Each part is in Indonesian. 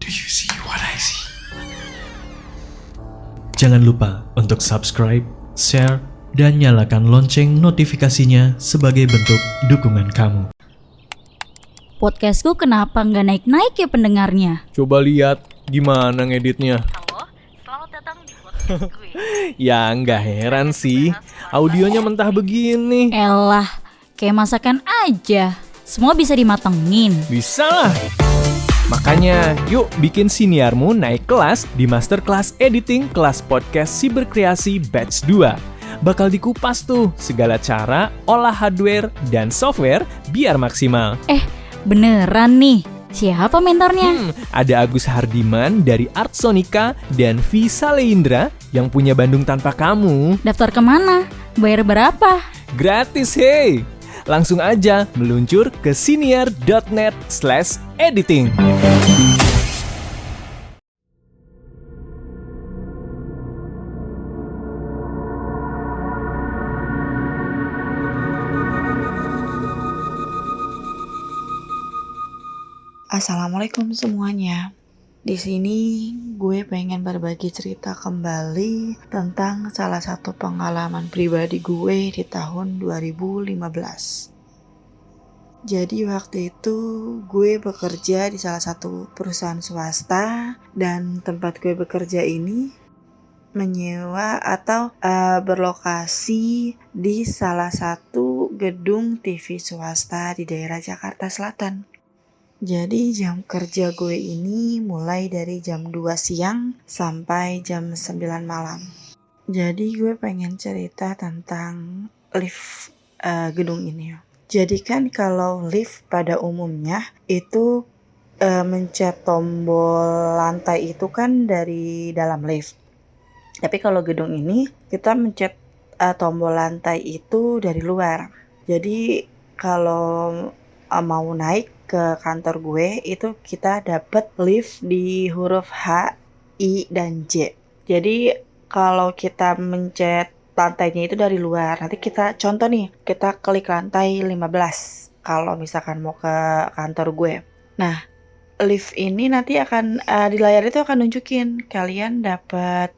Do you see what I see? Jangan lupa untuk subscribe, share, dan nyalakan lonceng notifikasinya sebagai bentuk dukungan kamu. Podcastku kenapa nggak naik-naik ya pendengarnya? Coba lihat gimana ngeditnya. Halo, selamat datang di podcast gue. Ya nggak heran sih, audionya mentah begini. Elah, kayak masakan aja. Semua bisa dimatengin. Bisa lah. Makanya yuk bikin siniarmu naik kelas di Masterclass Editing kelas podcast Siberkreasi Batch 2. Bakal dikupas tuh segala cara olah hardware dan software biar maksimal. Beneran nih? Siapa mentornya? Ada Agus Hardiman dari Art Sonica dan V. Saleindra yang punya Bandung Tanpa Kamu. Daftar kemana? Bayar berapa? Gratis hey! Langsung aja meluncur ke siniar.net/editing. Assalamualaikum semuanya. Di sini gue pengen berbagi cerita kembali tentang salah satu pengalaman pribadi gue di tahun 2015. Jadi waktu itu gue bekerja di salah satu perusahaan swasta dan tempat gue bekerja ini menyewa atau berlokasi di salah satu gedung TV swasta di daerah Jakarta Selatan. Jadi jam kerja gue ini mulai dari jam 2 siang sampai jam 9 malam. Jadi gue pengen cerita tentang lift gedung ini. Jadi kan kalau lift pada umumnya itu mencet tombol lantai itu kan dari dalam lift. Tapi kalau gedung ini kita mencet tombol lantai itu dari luar. Jadi kalau mau naik ke kantor gue itu kita dapat lift di huruf H, I, dan J. Jadi kalau kita mencet lantainya itu dari luar, nanti kita contoh nih, kita klik lantai 15 kalau misalkan mau ke kantor gue. Nah, lift ini nanti akan di layar itu akan nunjukin kalian dapat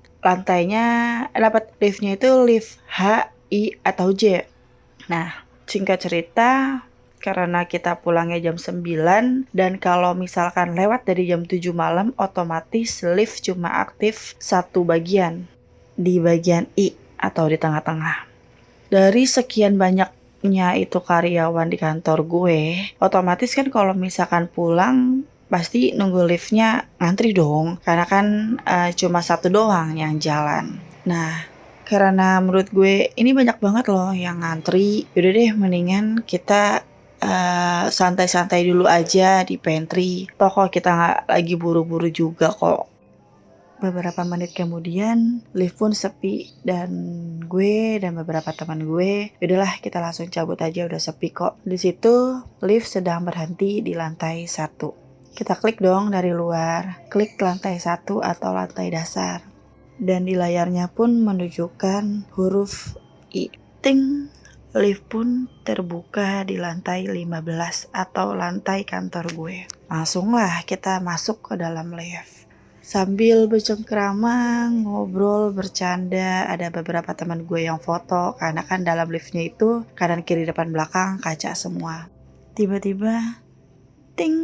liftnya itu lift H, I, atau J. Nah, singkat cerita, karena kita pulangnya jam 9 dan kalau misalkan lewat dari jam 7 malam otomatis lift cuma aktif satu bagian, di bagian I atau di tengah-tengah. Dari sekian banyaknya itu karyawan di kantor gue, otomatis kan kalau misalkan pulang pasti nunggu liftnya ngantri dong, karena kan cuma satu doang yang jalan. Nah, karena menurut gue ini banyak banget loh yang ngantri, yaudah deh mendingan kita santai-santai dulu aja di pantry. Toh kita nggak lagi buru-buru juga kok. Beberapa menit kemudian lift pun sepi dan gue dan beberapa teman gue, yaudahlah kita langsung cabut aja, udah sepi kok. Di situ lift sedang berhenti di lantai 1. Kita klik dong dari luar, klik lantai 1 atau lantai dasar. Dan di layarnya pun menunjukkan huruf I. Ting. Lift pun terbuka di lantai 15 atau lantai kantor gue. Langsunglah kita masuk ke dalam lift. Sambil bercengkrama, ngobrol, bercanda, ada beberapa teman gue yang foto karena kan dalam liftnya itu kanan kiri depan belakang kaca semua. Tiba-tiba, ting,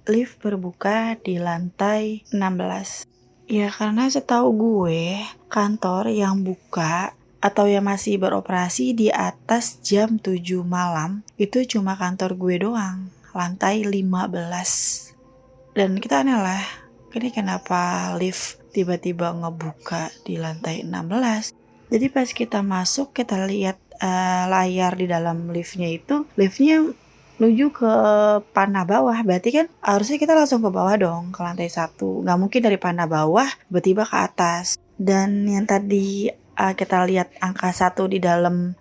lift berbuka di lantai 16. Ya karena setahu gue, kantor yang buka atau yang masih beroperasi di atas jam 7 malam itu cuma kantor gue doang, lantai 15. Dan kita aneh lah, ini kenapa lift tiba-tiba ngebuka di lantai 16. Jadi pas kita masuk, kita lihat layar di dalam liftnya itu, liftnya menuju ke panah bawah, berarti kan harusnya kita langsung ke bawah dong, ke lantai 1. Gak mungkin dari panah bawah tiba-tiba ke atas. Dan yang tadi kita lihat angka 1 di dalam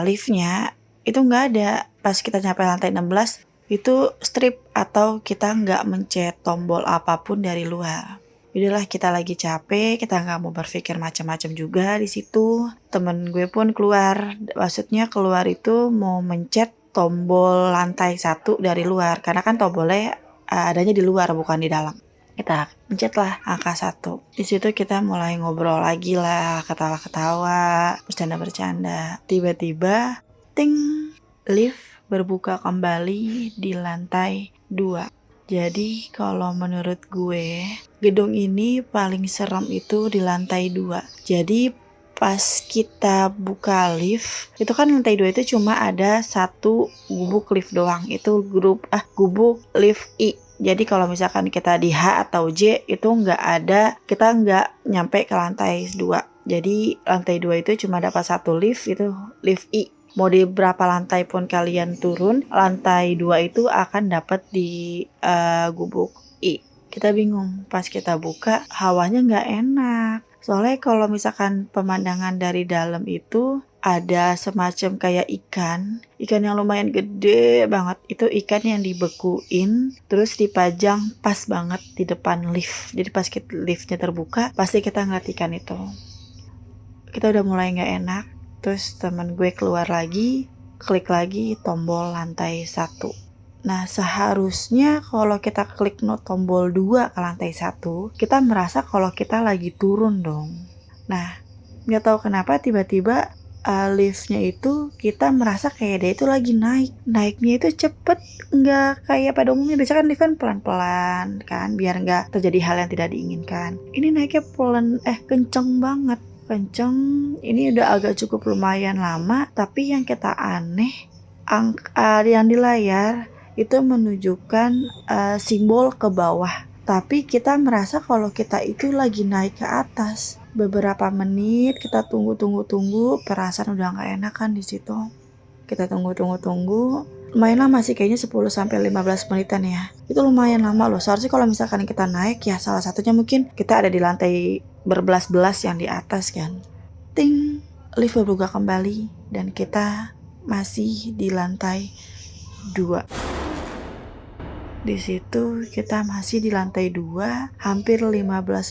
liftnya itu nggak ada. Pas kita nyampe lantai 16 itu strip atau kita nggak mencet tombol apapun dari luar. Yaudahlah kita lagi capek, kita nggak mau berpikir macam-macam juga di situ. Temen gue pun keluar, maksudnya keluar itu mau mencet tombol lantai 1 dari luar karena kan tombolnya adanya di luar bukan di dalam. Kita pencetlah angka 1. Di situ kita mulai ngobrol lagi lah, ketawa-ketawa, bercanda-bercanda. Tiba-tiba, ting, lift berbuka kembali di lantai 2. Jadi kalau menurut gue, gedung ini paling serem itu di lantai 2. Jadi pas kita buka lift, itu kan lantai 2 itu cuma ada satu gubuk lift doang. Itu gubuk lift I. Jadi kalau misalkan kita di H atau J itu kita nggak nyampe ke lantai 2. Jadi lantai 2 itu cuma dapat satu lift, itu lift I. Mau di berapa lantai pun kalian turun, lantai 2 itu akan dapat di gubuk I. Kita bingung, pas kita buka hawanya nggak enak. Soalnya kalau misalkan pemandangan dari dalam itu ada semacam kayak ikan yang lumayan gede banget. Itu ikan yang dibekuin terus dipajang pas banget di depan lift. Jadi pas liftnya terbuka pasti kita ngeliat ikan itu. Kita udah mulai gak enak. Terus teman gue keluar lagi, klik lagi tombol lantai 1. Nah seharusnya kalau kita klik tombol 2 ke lantai 1, kita merasa kalau kita lagi turun dong. Nah gak tahu kenapa tiba-tiba liftnya itu kita merasa kayak dia itu lagi naiknya itu cepet, nggak kayak pada umumnya. Biasanya kan lift kan pelan-pelan kan, biar nggak terjadi hal yang tidak diinginkan. Ini naiknya kenceng banget, ini udah agak cukup lumayan lama. Tapi yang kita aneh, yang di layar itu menunjukkan simbol ke bawah, tapi kita merasa kalau kita itu lagi naik ke atas. Beberapa menit kita tunggu, perasaan udah nggak enak kan di situ. Kita tunggu. Lumayan lama sih, kayaknya 10-15 menitan ya. Itu lumayan lama loh. Seharusnya kalau misalkan kita naik ya salah satunya mungkin kita ada di lantai berbelas-belas yang di atas kan. Ting, lift berbuka kembali dan kita masih di lantai 2. Di situ kita masih di lantai 2, hampir 15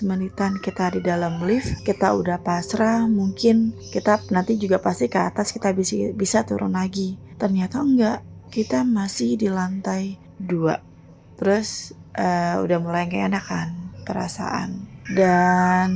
menitan kita di dalam lift. Kita udah pasrah, mungkin kita nanti juga pasti ke atas kita bisa turun lagi. Ternyata enggak, kita masih di lantai 2. Terus udah mulai gak enak kan perasaan. Dan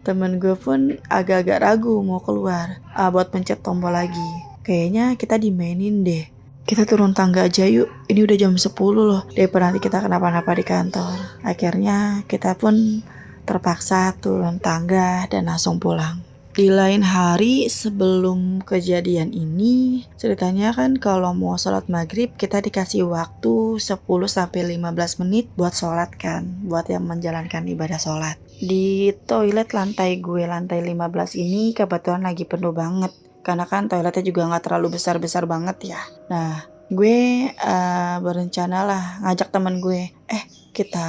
temen gue pun agak-agak ragu mau keluar buat pencet tombol lagi. Kayaknya kita dimainin deh. Kita turun tangga aja yuk, ini udah jam 10 loh, daripada nanti kita kenapa-napa di kantor. Akhirnya kita pun terpaksa turun tangga dan langsung pulang. Di lain hari sebelum kejadian ini, ceritanya kan kalau mau sholat maghrib kita dikasih waktu 10-15 menit buat sholat kan, buat yang menjalankan ibadah sholat. Di toilet lantai 15 ini kebetulan lagi penuh banget. Karena kan toiletnya juga gak terlalu besar-besar banget ya. Nah gue berencana lah ngajak temen gue, kita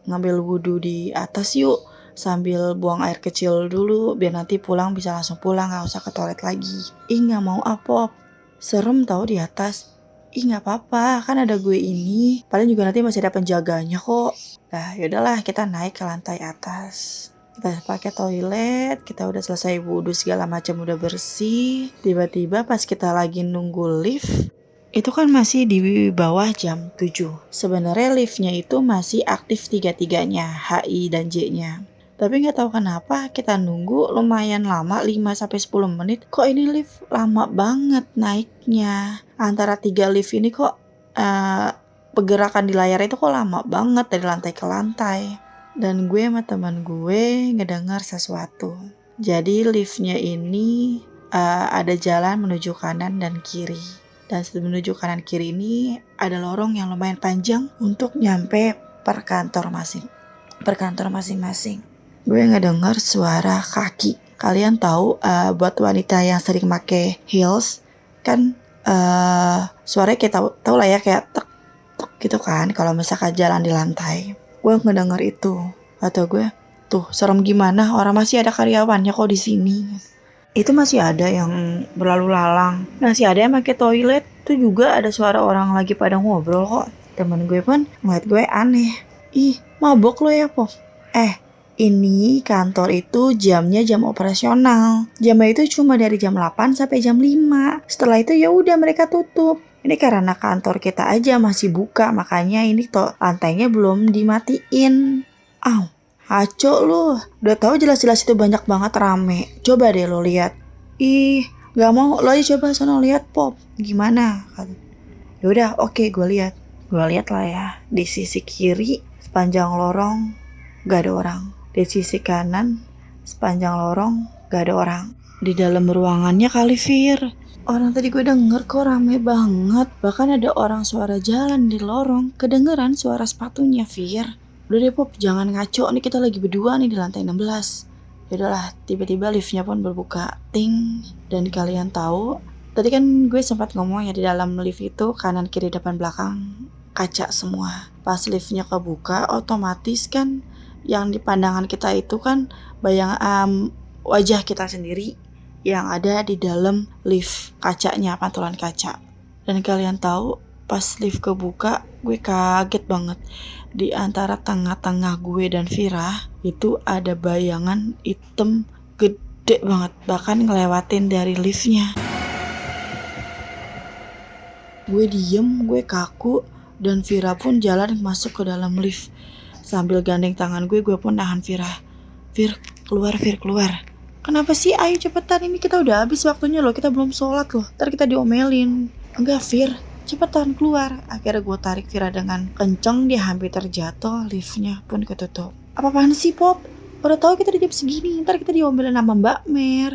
ngambil wudhu di atas yuk, sambil buang air kecil dulu biar nanti pulang bisa langsung pulang, gak usah ke toilet lagi. Gak mau Pop, serem tau di atas. Gak apa-apa, kan ada gue ini, paling juga nanti masih ada penjaganya kok. Nah yaudahlah kita naik ke lantai atas. Kita pakai toilet, kita udah selesai wudhu segala macam udah bersih. Tiba-tiba pas kita lagi nunggu lift, itu kan masih di bawah jam 7. Sebenarnya liftnya itu masih aktif 3-3-nya, HI dan J-nya. Tapi gak tahu kenapa kita nunggu lumayan lama, 5-10 menit. Kok ini lift lama banget naiknya. Antara 3 lift ini kok pergerakan di layar itu kok lama banget dari lantai ke lantai. Dan gue sama teman gue ngedengar sesuatu. Jadi liftnya ini ada jalan menuju kanan dan kiri. Dan menuju kanan kiri ini ada lorong yang lumayan panjang untuk nyampe per kantor masing-masing. Gue ngedengar suara kaki. Kalian tahu buat wanita yang sering pakai heels kan suaranya kayak tahu lah ya, kayak tek tek gitu kan kalau misalkan jalan di lantai. Gue ngedenger itu, kata gue, tuh serem gimana, orang masih ada karyawannya kok di sini. Itu masih ada yang berlalu lalang, masih ada yang pakai toilet. Itu juga ada suara orang lagi pada ngobrol kok. Temen gue pun ngeliat gue aneh. Ih, mabok lo ya Pop? Ini kantor itu jamnya jam operasional. Jamnya itu cuma dari jam 8 sampai jam 5. Setelah itu ya udah mereka tutup. Ini karena kantor kita aja masih buka, makanya ini lantainya belum dimatiin. Ngaco lu. Udah tahu jelas-jelas itu banyak banget rame. Coba deh lo lihat. Ih, gak mau. Lo aja coba sono lihat Pop. Gimana? Yaudah, oke, gue lihat. Gue lihat lah ya. Di sisi kiri sepanjang lorong gak ada orang. Di sisi kanan sepanjang lorong gak ada orang. Di dalam ruangannya kali Fir. Orang tadi gue denger kok rame banget. Bahkan ada orang suara jalan di lorong. Kedengeran suara sepatunya Fir. Udah deh Pop, jangan ngaco. Nih kita lagi berdua nih di lantai 16. Yaudahlah, tiba-tiba liftnya pun berbuka. Ting. Dan kalian tahu, tadi kan gue sempat ngomong ya di dalam lift itu kanan kiri depan belakang kaca semua. Pas liftnya kebuka, otomatis kan yang di pandangan kita itu kan wajah kita sendiri yang ada di dalam lift kacanya, pantulan kaca. Dan kalian tahu, pas lift kebuka, gue kaget banget. Di antara tengah-tengah gue dan Vira, itu ada bayangan hitam gede banget. Bahkan ngelewatin dari liftnya. Gue diem, gue kaku, dan Vira pun jalan masuk ke dalam lift. Sambil gandeng tangan gue pun nahan Vira. Vir, keluar Vir, keluar. Kenapa sih? Ayo cepetan, ini kita udah habis waktunya loh. Kita belum sholat loh. Ntar kita diomelin. Enggak Vir, cepetan keluar. Akhirnya gue tarik Vira dengan kenceng. Dia hampir terjatuh. Liftnya pun ketutup. Apa-apaan sih Pop? Udah tahu kita di jam segini. Ntar kita diomelin sama Mbak Mer.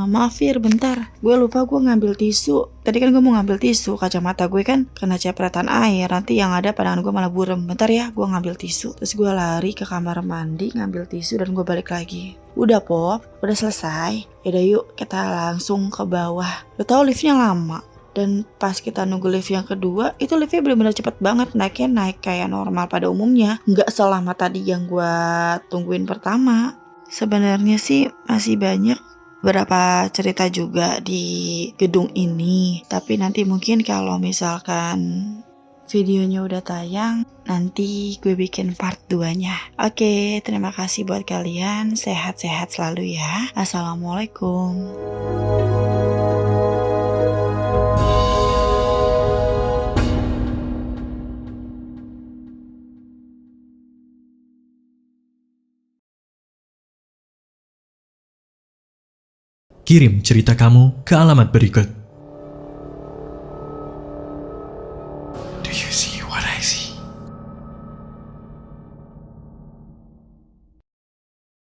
Maaf Vir, bentar. Gue lupa gue ngambil tisu. Tadi kan gue mau ngambil tisu. Kacamata gue kan kena cepretan air. Nanti yang ada pandangan gue malah burem. Bentar ya, gue ngambil tisu. Terus gue lari ke kamar mandi, ngambil tisu, dan gue balik lagi. Udah Pop, udah selesai. Yaudah yuk, kita langsung ke bawah. Udah tahu liftnya lama. Dan pas kita nunggu lift yang kedua, itu liftnya benar-benar cepet banget. Naiknya naik kayak normal pada umumnya. Nggak selama tadi yang gue tungguin pertama. Sebenarnya sih masih banyak beberapa cerita juga di gedung ini. Tapi nanti mungkin kalau misalkan videonya udah tayang, nanti gue bikin part 2-nya. Oke, terima kasih buat kalian. Sehat-sehat selalu ya. Assalamualaikum. Kirim cerita kamu ke alamat berikut.